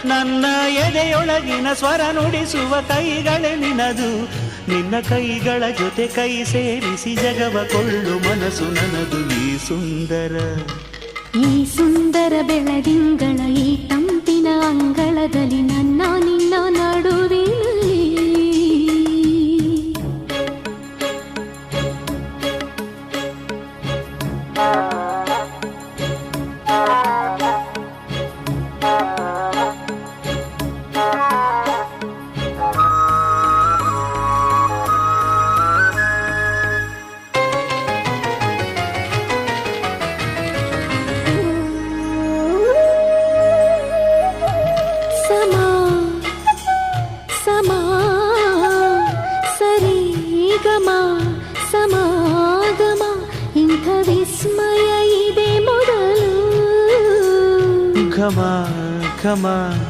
ನನ್ನ ಎದೆಯೊಳಗಿನ ಸ್ವರ ನುಡಿಸುವ ಕೈಗಳೇ ನಿನದು. ನಿನ್ನ ಕೈಗಳ ಜೊತೆ ಕೈ ಸೇರಿಸಿ ಜಗವ ಕೊಳ್ಳು ಮನಸ್ಸು ನನ್ನದು. ಈ ಸುಂದರ ಬೆಳದಿಂಗಳ ಈ ತಂಪಿನ ಅಂಗಳದಲ್ಲಿ ನನ್ನ ನಿನ್ನ ನಡುವಿನಲ್ಲಿ ಸಮಾಗಮ ಇಂಥ ವಿಸ್ಮಯ ಇದೆ ಮೊದಲು. ಘಮ ಘಮ